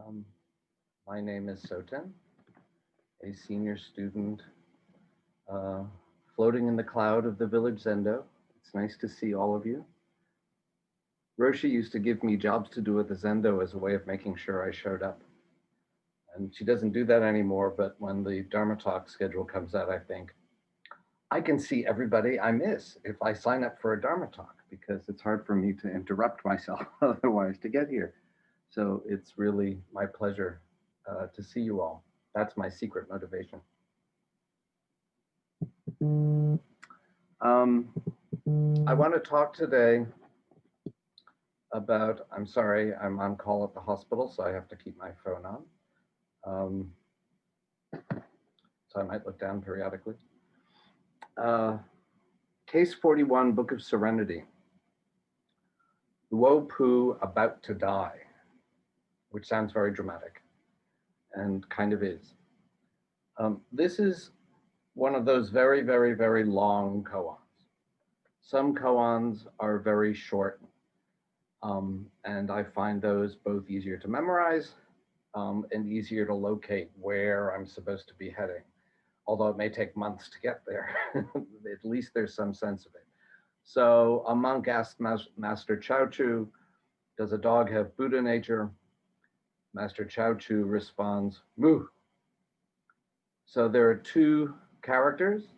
Um, my name is Soten, a senior student uh, floating in the cloud of the Village Zendo. It's nice to see all of you. Roshi used to give me jobs to do at the Zendo as a way of making sure I showed up. And she doesn't do that anymore, but when the Dharma talk schedule comes out, I think, I can see everybody I miss if I sign up for a Dharma talk because it's hard for me to interrupt myself otherwise to get here. So it's really my pleasure to see you all. That's my secret motivation. I want to talk today about, I'm sorry, I'm on call at the hospital, so I have to keep my phone on. So I might look down periodically. Case 41, Book of Serenity. Luopu About to Die, which sounds very dramatic and kind of is. This is one of those very, very, very long koans. Some koans are very short, and I find those both easier to memorize and easier to locate where I'm supposed to be heading. Although it may take months to get there, at least there's some sense of it. So a monk asked Master Chao Chu, does a dog have Buddha nature? Master Chao Chu responds, moo. So there are two characters,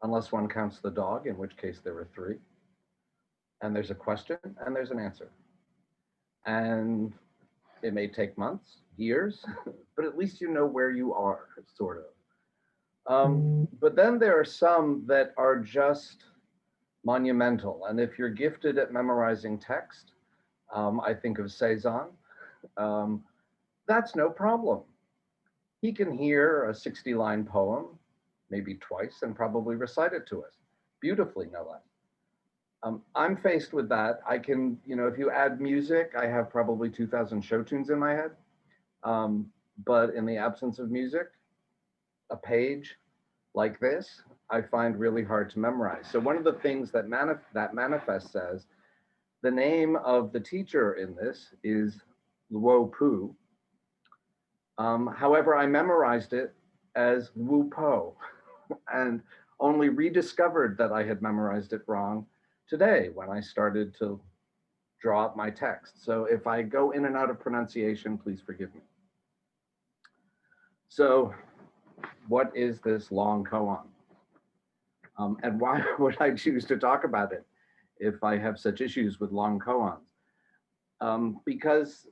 unless one counts the dog, in which case there are three. And there's a question and there's an answer. And it may take months, years, but at least you know where you are, sort of. But then there are some that are just monumental. And if you're gifted at memorizing text, I think of Cezanne, that's no problem. He can hear a 60-line poem, maybe twice, and probably recite it to us, beautifully, no less. I'm faced with that. I can, if you add music, I have probably 2,000 show tunes in my head. But in the absence of music, a page like this, I find really hard to memorize. So one of the things that manifests as the name of the teacher in this is Luopu. However, I memorized it as Wu Po and only rediscovered that I had memorized it wrong today when I started to draw up my text. So if I go in and out of pronunciation, please forgive me. So what is this long koan? And why would I choose to talk about it if I have such issues with long koans? Because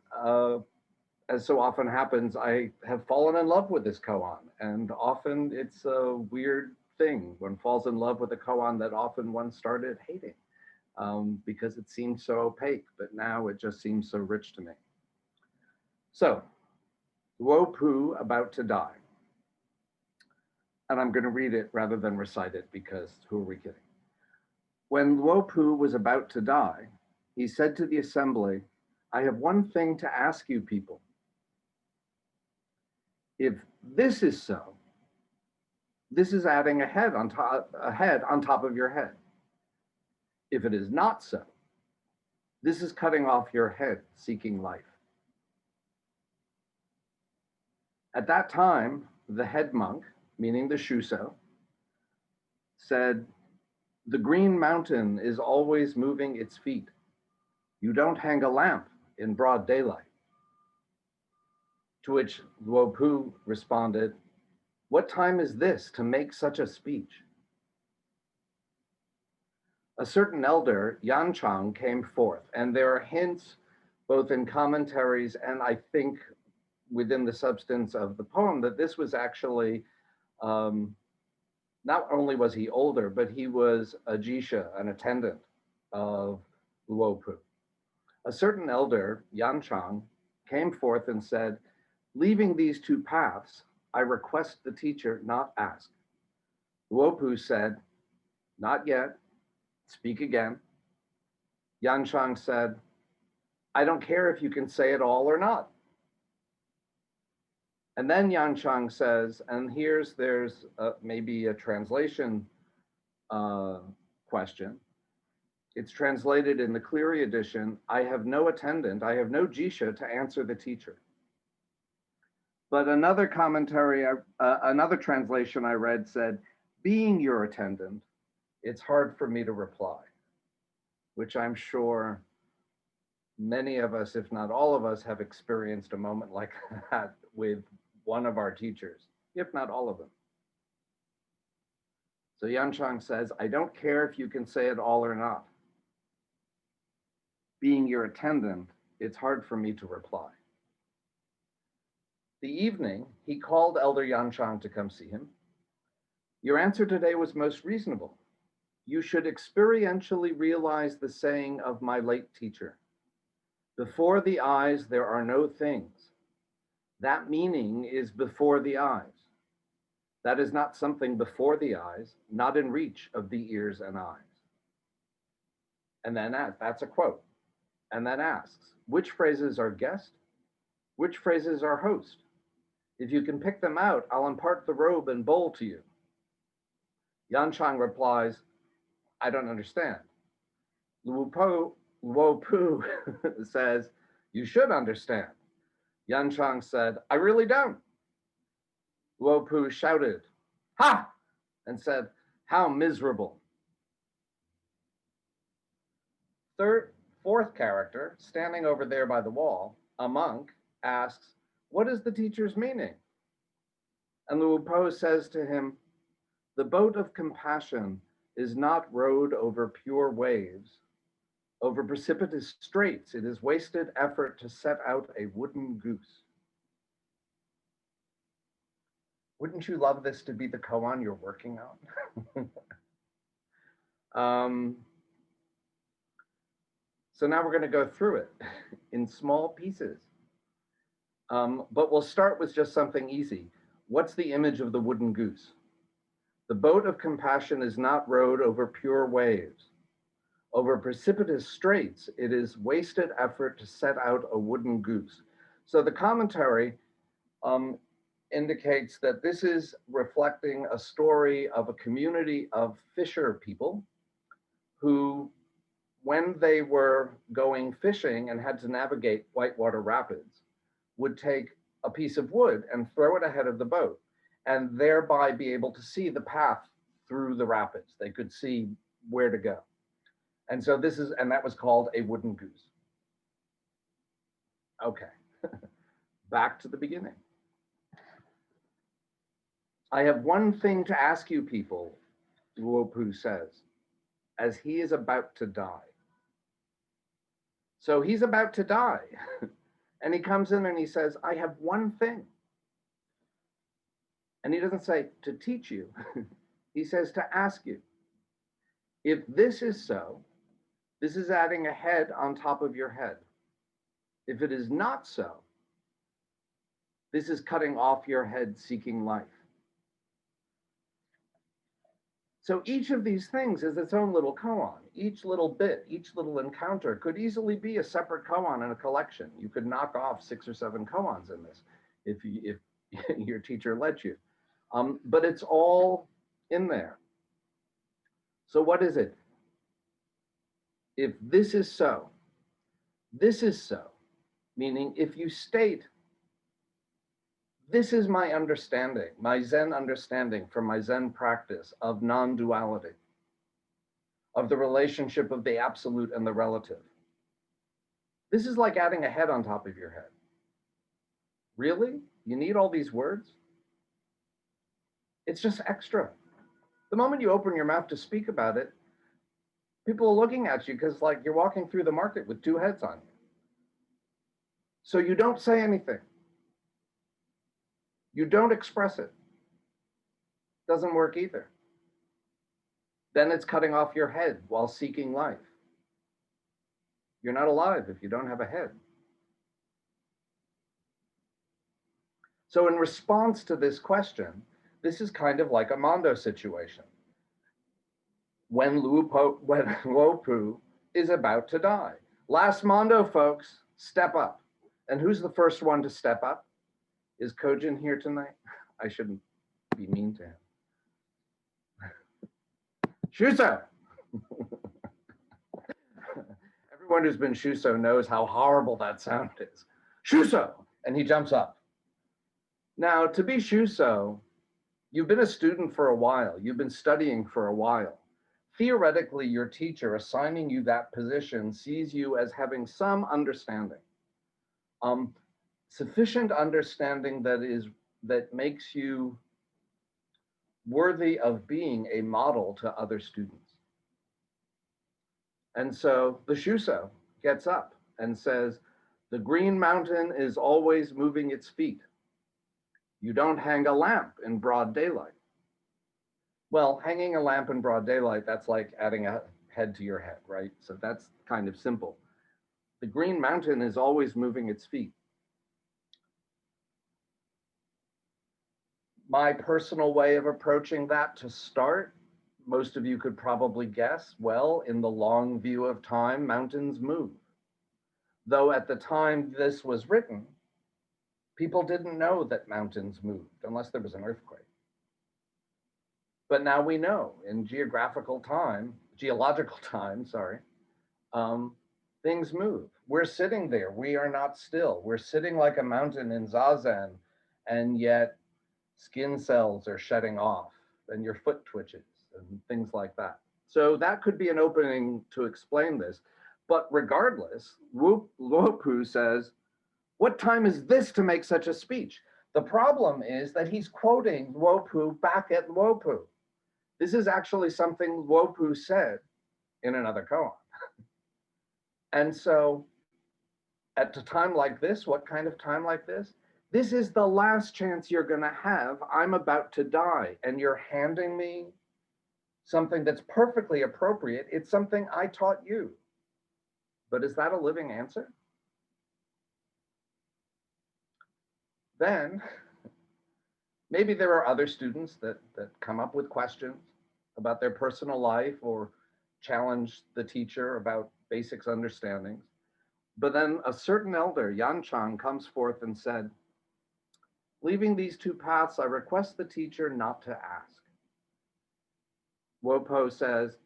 as so often happens, I have fallen in love with this koan, and often it's a weird thing. One falls in love with a koan that often one started hating because it seemed so opaque, but now it just seems so rich to me. So, Luopu About to Die. And I'm going to read it rather than recite it because who are we kidding? When Luopu was about to die, he said to the assembly, I have one thing to ask you people. If this is so, this is adding a head on top of your head. If it is not so, this is cutting off your head seeking life. At that time, the head monk, meaning the Shuso, said, the green mountain is always moving its feet. You don't hang a lamp in broad daylight. To which Luopu responded, what time is this to make such a speech? A certain elder, Yanchang, came forth, and there are hints both in commentaries and I think within the substance of the poem that this was actually, not only was he older, but he was a jisha, an attendant of Luopu. A certain elder, Yanchang, came forth and said, leaving these two paths, I request the teacher not ask. Luopu said, not yet, speak again. Yanchang said, I don't care if you can say it all or not. And then Yanchang says, and there's maybe a translation question. It's translated in the Cleary edition, I have no attendant, I have no jisha to answer the teacher. But another commentary, another translation I read said, being your attendant, it's hard for me to reply, which I'm sure many of us, if not all of us, have experienced a moment like that with one of our teachers, if not all of them. So Yanchang says, I don't care if you can say it all or not. Being your attendant, it's hard for me to reply. The evening, he called Elder Yanchang to come see him. Your answer today was most reasonable. You should experientially realize the saying of my late teacher. Before the eyes, there are no things. That meaning is before the eyes. That is not something before the eyes, not in reach of the ears and eyes. And then that's a quote. And then asks, which phrases are guest? Which phrases are host? If you can pick them out, I'll impart the robe and bowl to you. Yanchang replies, I don't understand. Luopu says, you should understand. Yanchang said, I really don't. Luopu shouted, ha! And said, how miserable. Fourth character, standing over there by the wall, a monk, asks, what is the teacher's meaning? And Luopu says to him, the boat of compassion is not rowed over pure waves, over precipitous straits. It is wasted effort to set out a wooden goose. Wouldn't you love this to be the koan you're working on? So now we're going to go through it in small pieces. But we'll start with just something easy. What's the image of the wooden goose? The boat of compassion is not rowed over pure waves. Over precipitous straits, it is wasted effort to set out a wooden goose. So the commentary indicates that this is reflecting a story of a community of fisher people who, when they were going fishing and had to navigate whitewater rapids, would take a piece of wood and throw it ahead of the boat and thereby be able to see the path through the rapids. They could see where to go. And so that was called a wooden goose. Okay, back to the beginning. I have one thing to ask you people, Luopu says, as he is about to die. So he's about to die. And he comes in and he says, I have one thing. And he doesn't say to teach you. He says to ask you. If this is so, this is adding a head on top of your head. If it is not so, this is cutting off your head seeking life. So each of these things is its own little koan. Each little bit, each little encounter could easily be a separate koan in a collection. You could knock off 6 or 7 koans in this if your teacher let you. But it's all in there. So what is it? If this is so, meaning if you state, this is my understanding, my Zen understanding from my Zen practice of non-duality, of the relationship of the absolute and the relative. This is like adding a head on top of your head. Really? You need all these words? It's just extra. The moment you open your mouth to speak about it, people are looking at you because like you're walking through the market with 2 heads on you. So you don't say anything. You don't express it. Doesn't work either. Then it's cutting off your head while seeking life. You're not alive if you don't have a head. So in response to this question, this is kind of like a Mondo situation. When Luopu is about to die. Last Mondo, folks, step up. And who's the first one to step up? Is Kojin here tonight? I shouldn't be mean to him. Shuso! Everyone who's been Shuso knows how horrible that sound is. Shuso! And he jumps up. Now, to be Shuso, you've been a student for a while, you've been studying for a while. Theoretically, your teacher assigning you that position sees you as having some understanding, sufficient understanding that makes you worthy of being a model to other students. And so the Shuso gets up and says, the green mountain is always moving its feet. You don't hang a lamp in broad daylight. Well, hanging a lamp in broad daylight, that's like adding a head to your head, right? So that's kind of simple. The green mountain is always moving its feet. My personal way of approaching that to start, most of you could probably guess, well, in the long view of time, mountains move. Though at the time this was written, people didn't know that mountains moved unless there was an earthquake. But now we know in geological time, things move. We're sitting there, we are not still. We're sitting like a mountain in zazen, and yet skin cells are shutting off and your foot twitches and things like that. So that could be an opening to explain this. But regardless, Luopu says, what time is this to make such a speech? The problem is that he's quoting Luopu back at Luopu. This is actually something Luopu said in another koan. And so at a time like this, what kind of time like this? This is the last chance you're going to have. I'm about to die, and you're handing me something that's perfectly appropriate. It's something I taught you. But is that a living answer? Then maybe there are other students that come up with questions about their personal life or challenge the teacher about basics understandings. But then a certain elder, Yanchang, comes forth and said, leaving these two paths, I request the teacher not to ask. Luopu says,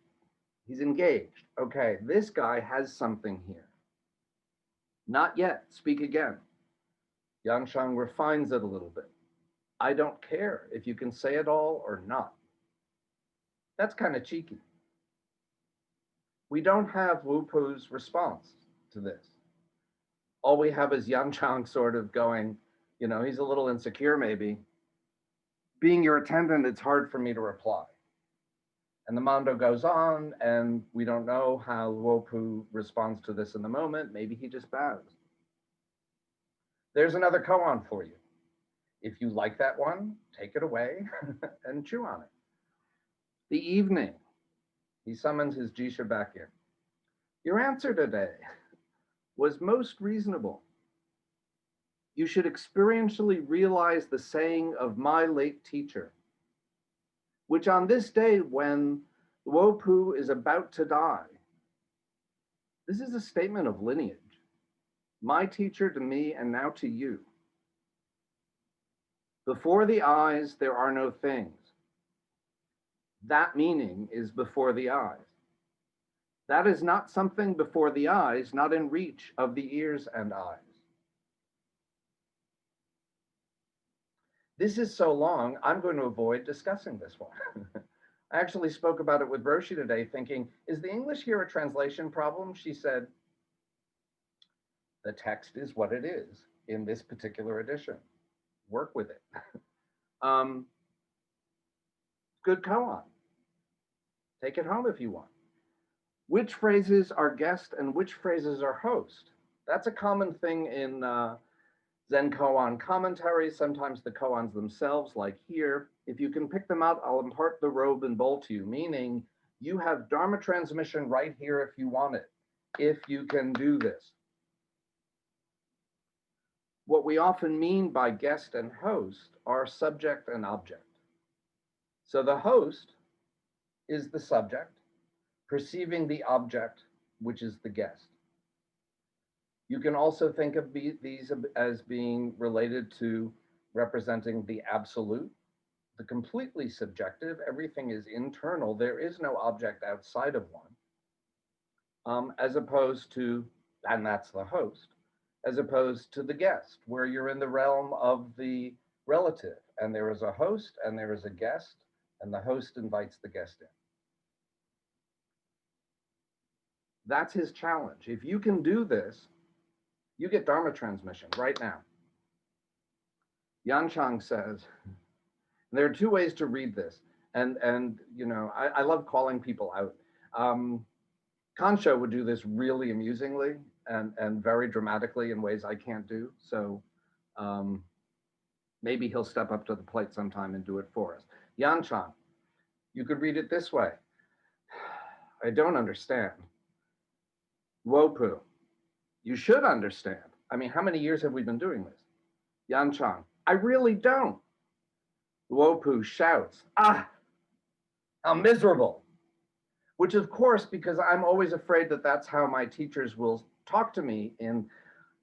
he's engaged. Okay, this guy has something here. Not yet, speak again. Yanchang refines it a little bit. I don't care if you can say it all or not. That's kind of cheeky. We don't have Luopu's response to this. All we have is Yanchang sort of going, you know, he's a little insecure maybe. Being your attendant, it's hard for me to reply. And the Mando goes on, and we don't know how Luopu responds to this in the moment. Maybe he just bows. There's another koan for you. If you like that one, take it away and chew on it. The evening, he summons his Jisha back in. Your answer today was most reasonable. You should experientially realize the saying of my late teacher, which on this day when Luopu is about to die, this is a statement of lineage. My teacher to me and now to you. Before the eyes, there are no things. That meaning is before the eyes. That is not something before the eyes, not in reach of the ears and eyes. This is so long, I'm going to avoid discussing this one. I actually spoke about it with Roshi today thinking, is the English here a translation problem? She said, the text is what it is in this particular edition. Work with it. Good koan. Take it home if you want. Which phrases are guest and which phrases are host? That's a common thing in Zen koan commentaries, sometimes the koans themselves, like here. If you can pick them out, I'll impart the robe and bowl to you, meaning you have Dharma transmission right here if you want it, if you can do this. What we often mean by guest and host are subject and object. So the host is the subject, perceiving the object, which is the guest. You can also think of these as being related to representing the absolute, the completely subjective. Everything is internal. There is no object outside of one, as opposed to, and that's the host, as opposed to the guest, where you're in the realm of the relative, and there is a host and there is a guest, and the host invites the guest in. That's his challenge. If you can do this, you get Dharma transmission right now. Yanchang says, there are two ways to read this, and you know, I love calling people out. Kancho would do this really amusingly and very dramatically in ways I can't do. So maybe he'll step up to the plate sometime and do it for us. Yanchang, you could read it this way. I don't understand. Luopu, you should understand. I mean, how many years have we been doing this? Yanchang, I really don't. Luopu shouts, ah, how miserable. Which of course, because I'm always afraid that that's how my teachers will talk to me in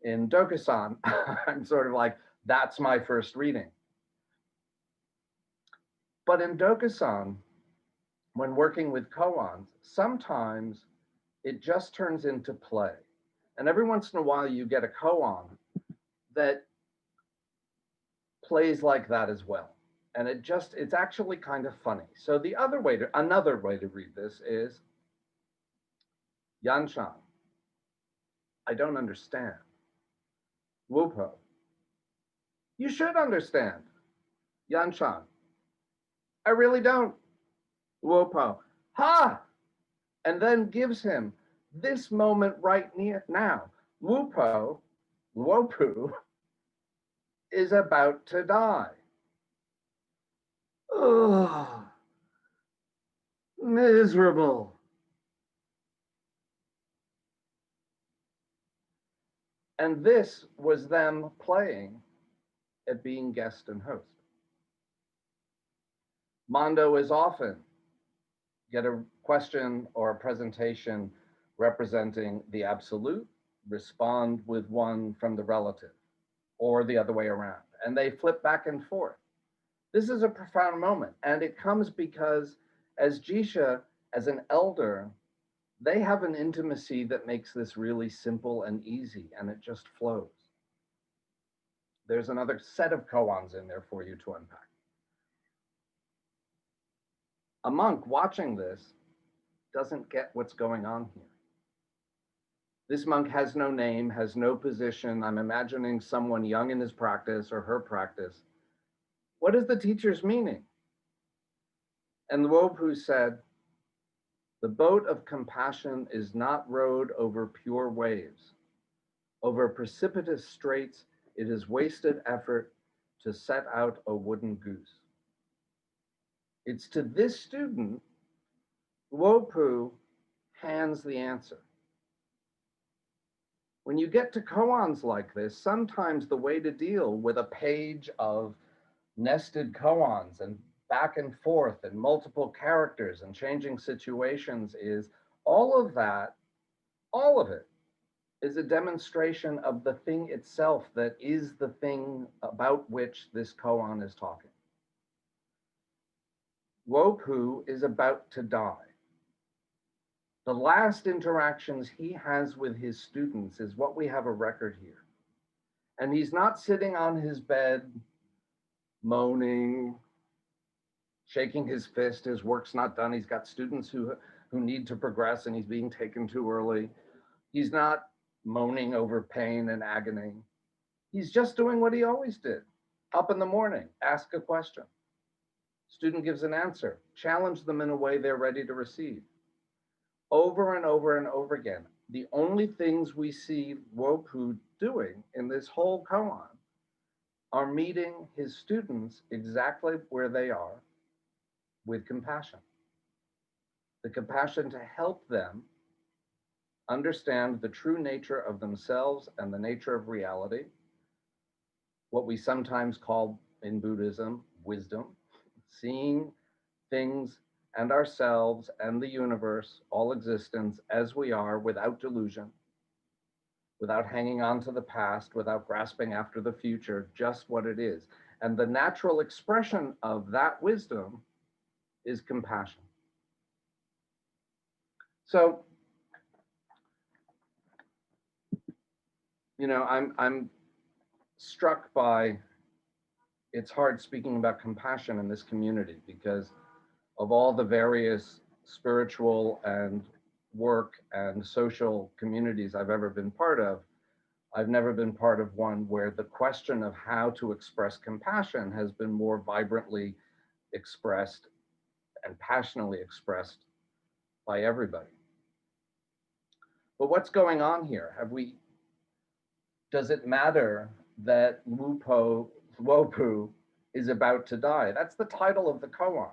Dokusan, I'm sort of like, that's my first reading. But in Dokusan, when working with koans, sometimes it just turns into play. And every once in a while you get a koan that plays like that as well. And it's actually kind of funny. So another way to read this is, Yanchang, I don't understand. Luopu, you should understand. Yanchang, I really don't. Luopu, ha! And then gives him this moment right now. Luopu is about to die. Oh, miserable. And this was them playing at being guest and host. Mondo is often get a question or a presentation representing the absolute, respond with one from the relative, or the other way around. And they flip back and forth. This is a profound moment. And it comes because as Jisha, as an elder, they have an intimacy that makes this really simple and easy, and it just flows. There's another set of koans in there for you to unpack. A monk watching this doesn't get what's going on here. This monk has no name, has no position. I'm imagining someone young in his practice or her practice. What is the teacher's meaning? And Luopu said, the boat of compassion is not rowed over pure waves. Over precipitous straits, it is wasted effort to set out a wooden goose. It's to this student, Luopu hands the answer. When you get to koans like this, sometimes the way to deal with a page of nested koans and back and forth and multiple characters and changing situations is all of it is a demonstration of the thing itself that is the thing about which this koan is talking. Luopu is about to die. The last interactions he has with his students is what we have a record here. And he's not sitting on his bed, moaning, shaking his fist, his work's not done. He's got students who need to progress and he's being taken too early. He's not moaning over pain and agony. He's just doing what he always did. Up in the morning, ask a question. Student gives an answer, challenge them in a way they're ready to receive. Over and over and over again. The only things we see Luopu doing in this whole koan are meeting his students exactly where they are with compassion. The compassion to help them understand the true nature of themselves and the nature of reality, what we sometimes call in Buddhism, wisdom, seeing things and ourselves and the universe, all existence as we are without delusion, without hanging on to the past, without grasping after the future, just what it is. And the natural expression of that wisdom is compassion. So, you know, I'm struck by it's hard speaking about compassion in this community because of all the various spiritual and work and social communities I've ever been part of. I've never been part of one where the question of how to express compassion has been more vibrantly expressed and passionately expressed by everybody. But what's going on here? Does it matter that Luopu is about to die? That's the title of the koan.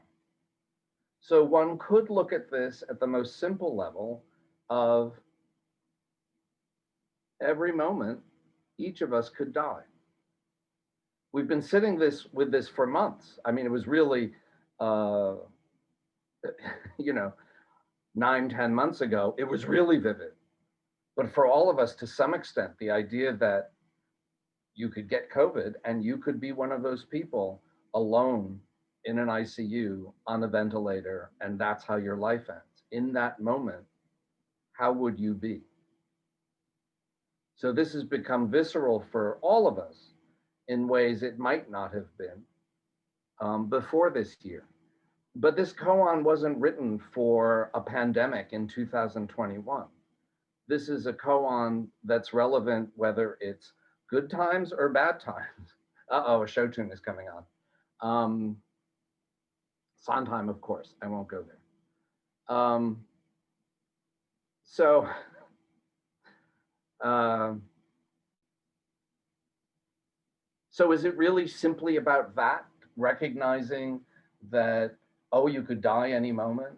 So one could look at this at the most simple level of every moment, each of us could die. We've been sitting with this for months. I mean, it was really, 9, 10 months ago, it was really vivid. But for all of us, to some extent, the idea that you could get COVID and you could be one of those people alone in an ICU on a ventilator, and that's how your life ends. In that moment, how would you be? So this has become visceral for all of us in ways it might not have been before this year. But this koan wasn't written for a pandemic in 2021. This is a koan that's relevant whether it's good times or bad times. Uh-oh, a show tune is coming on. Sondheim, of course, I won't go there. So is it really simply about that, recognizing that, oh, you could die any moment?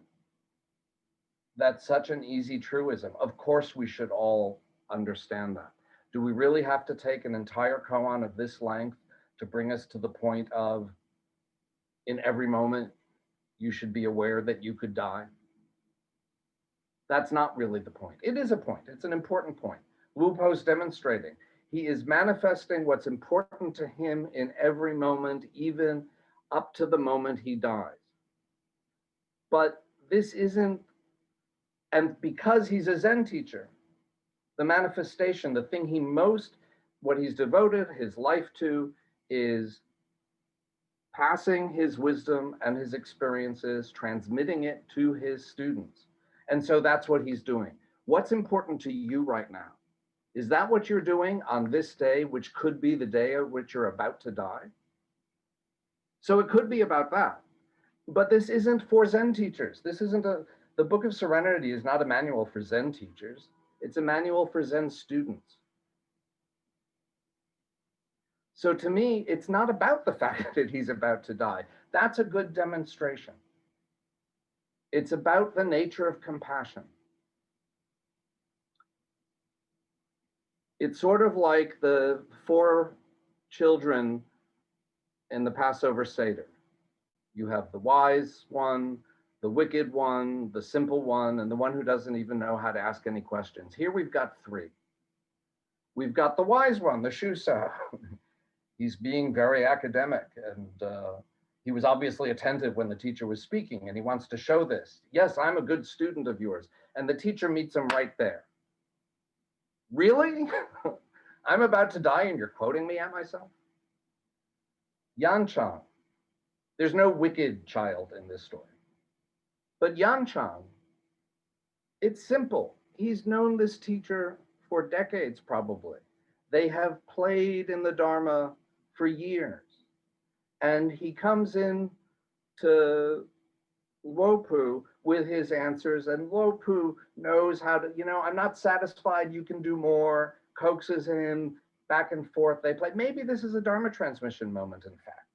That's such an easy truism. Of course, we should all understand that. Do we really have to take an entire koan of this length to bring us to the point of, in every moment, you should be aware that you could die? That's not really the point. It is a point. It's an important point. Luopu's demonstrating. He is manifesting what's important to him in every moment, even up to the moment he dies. But this isn't, and because he's a Zen teacher, the manifestation, the thing what he's devoted his life to is passing his wisdom and his experiences, transmitting it to his students. And so that's what he's doing. What's important to you right now? Is that what you're doing on this day, which could be the day at which you're about to die? So it could be about that. But this isn't for Zen teachers. The Book of Serenity is not a manual for Zen teachers. It's a manual for Zen students. So to me, it's not about the fact that he's about to die. That's a good demonstration. It's about the nature of compassion. It's sort of like the 4 children in the Passover Seder. You have the wise one, the wicked one, the simple one, and the one who doesn't even know how to ask any questions. Here we've got 3. We've got the wise one, the Shusa. He's being very academic, and he was obviously attentive when the teacher was speaking, and he wants to show this. Yes, I'm a good student of yours. And the teacher meets him right there. Really? I'm about to die and you're quoting me at myself? Yanchang. There's no wicked child in this story. But Yanchang, it's simple. He's known this teacher for decades, probably. They have played in the Dharma for years. And he comes in to Luopu with his answers, and Luopu knows how to, I'm not satisfied, you can do more, coaxes him back and forth. They play. Maybe this is a Dharma transmission moment, in fact.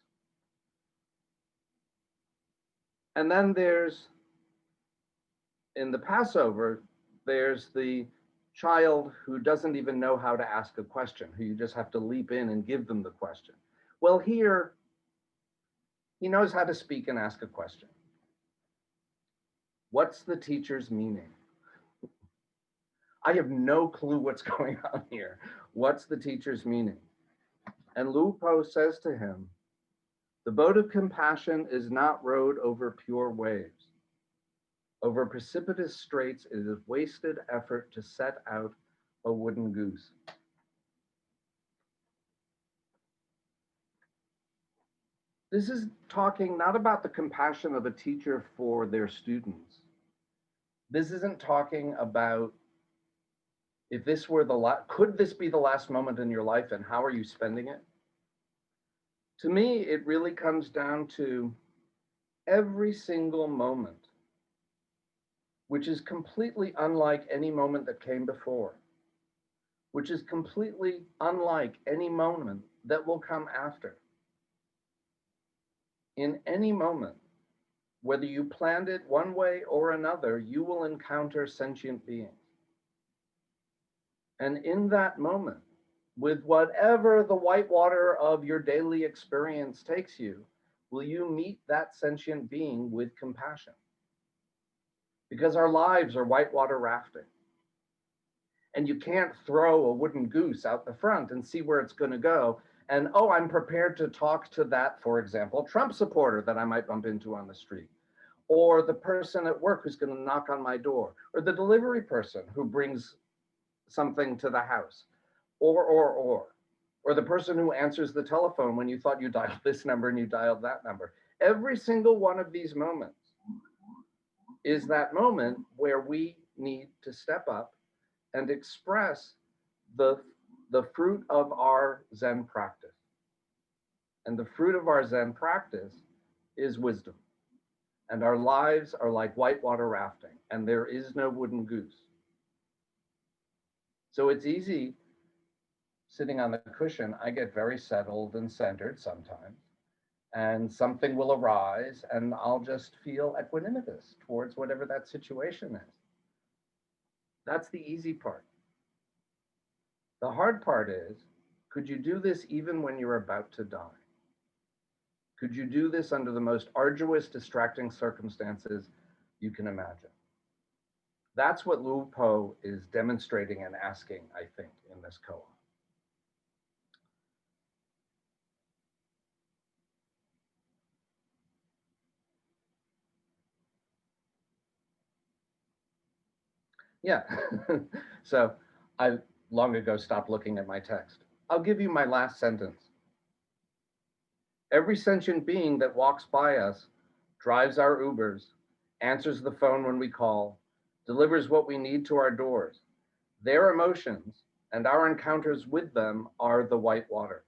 And then in the Passover, there's the child who doesn't even know how to ask a question, who you just have to leap in and give them the question. Well, here, he knows how to speak and ask a question. What's the teacher's meaning? I have no clue what's going on here. What's the teacher's meaning? And Luopu says to him, the boat of compassion is not rowed over pure waves. Over precipitous straits, it is wasted effort to set out a wooden goose. This is talking not about the compassion of a teacher for their students. This isn't talking about if this were the last, could this be the last moment in your life and how are you spending it? To me, it really comes down to every single moment, which is completely unlike any moment that came before, which is completely unlike any moment that will come after. In any moment, whether you planned it one way or another, you will encounter sentient beings. And in that moment, with whatever the whitewater of your daily experience takes you, will you meet that sentient being with compassion? Because our lives are whitewater rafting. And you can't throw a wooden goose out the front and see where it's going to go. And, oh, I'm prepared to talk to that, for example, Trump supporter that I might bump into on the street, or the person at work who's going to knock on my door, or the delivery person who brings something to the house, or the person who answers the telephone when you thought you dialed this number and you dialed that number. Every single one of these moments is that moment where we need to step up and express the fruit of our Zen practice. And the fruit of our Zen practice is wisdom. And our lives are like whitewater rafting, and there is no wooden goose. So it's easy sitting on the cushion. I get very settled and centered sometimes, and something will arise, and I'll just feel equanimous towards whatever that situation is. That's the easy part. The hard part is, could you do this even when you're about to die? Could you do this under the most arduous, distracting circumstances you can imagine? That's what Luopu is demonstrating and asking, I think, in this koan. Yeah, so I long ago stopped looking at my text. I'll give you my last sentence. Every sentient being that walks by us, drives our Ubers, answers the phone when we call, delivers what we need to our doors. Their emotions and our encounters with them are the white water.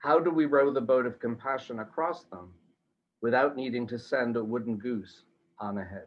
How do we row the boat of compassion across them without needing to send a wooden goose on ahead?